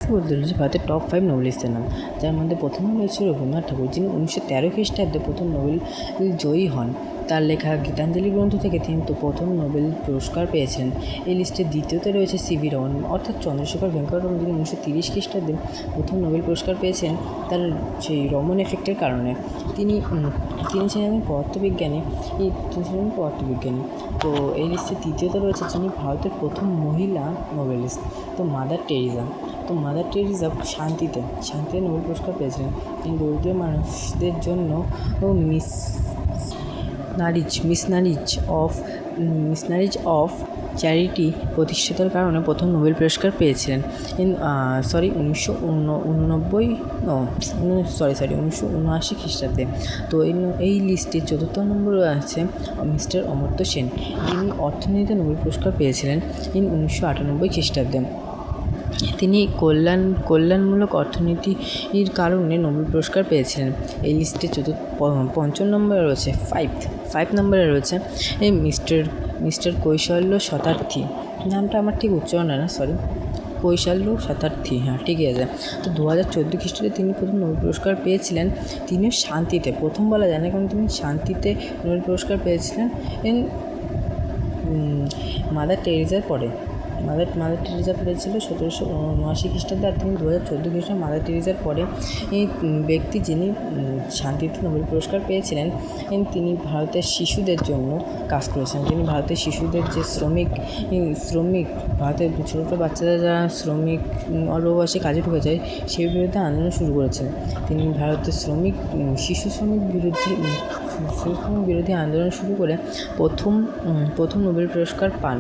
লিস্টে বলতে চলেছে ভারতের টপ 5 নোবেলিস্টদের নাম, যার মধ্যে প্রথমে রয়েছে রবীন্দ্রনাথ ঠাকুর, যিনি 1913 খ্রিস্টাব্দে প্রথম নোবেল জয়ী হন। তার লেখা গীতাঞ্জলি গ্রন্থ থেকে তিনি তো প্রথম নোবেল পুরস্কার পেয়েছিলেন। এই লিস্টে দ্বিতীয়তে রয়েছে সিভি রমন অর্থাৎ চন্দ্রশেখর ভেঙ্কটরমন, যিনি 1930 খ্রিস্টাব্দে প্রথম নোবেল পুরস্কার পেয়েছেন তার সেই রমন এফেক্টের কারণে। তিনি ছিলেন পদার্থবিজ্ঞানী। তো এই লিস্টে তৃতীয়তে রয়েছে যিনি ভারতের প্রথম মহিলা নোবেলিস্ট, তো মাদার টেরিজা শান্তিতে নোবেল পুরস্কার পেয়েছিলেন। তিনি দরিদ্র মানুষদের জন্য মিশনারিজ অফ চ্যারিটি প্রতিষ্ঠাতার কারণে প্রথম নোবেল পুরস্কার পেয়েছিলেন। 1979 খ্রিস্টাব্দে। তো এই লিস্টে চতুর্থ নম্বরে আছে মিস্টার অমর্ত্য সেন, যিনি অর্থনীতিতে নোবেল পুরস্কার পেয়েছিলেন 1998 খ্রিস্টাব্দে। তিনি কল্যাণমূলক অর্থনীতির কারণে নোবেল পুরস্কার পেয়েছিলেন। এই লিস্টে পঞ্চম নম্বরে রয়েছে ফাইভ নম্বরে রয়েছে এই মিস্টার কৈশল্য শতার্থী। নামটা আমার ঠিক উচ্চারণ হয় না, কৈশল্য শতার্থী, হ্যাঁ ঠিকই আছে। তো 2014 খ্রিস্টাব্দে তিনি প্রথম নোবেল পুরস্কার পেয়েছিলেন। তিনিও শান্তিতে, প্রথম বলা যায় না কারণ তিনি শান্তিতে নোবেল পুরস্কার পেয়েছিলেন মাদার টেরিজার পরে। মাদার টেরিজা পেয়েছিল 1779 খ্রিস্টাব্দে, আর তিনি 2014 খ্রিস্টাব্দে মাদার টেরিজার পরে এই ব্যক্তি যিনি শান্তিতে নোবেল পুরস্কার পেয়েছিলেন। তিনি ভারতের শিশুদের জন্য কাজ করেছেন। তিনি ভারতের শিশুদের যে শ্রমিক ভারতের ছোটো ছোটো বাচ্চাদের যারা অল্প বয়সে কাজে ঢুকে যায় সেই বিরুদ্ধে আন্দোলন শুরু করেছেন। তিনি ভারতের শিশু শ্রমিক বিরোধী আন্দোলন শুরু করে প্রথম নোবেল পুরস্কার পান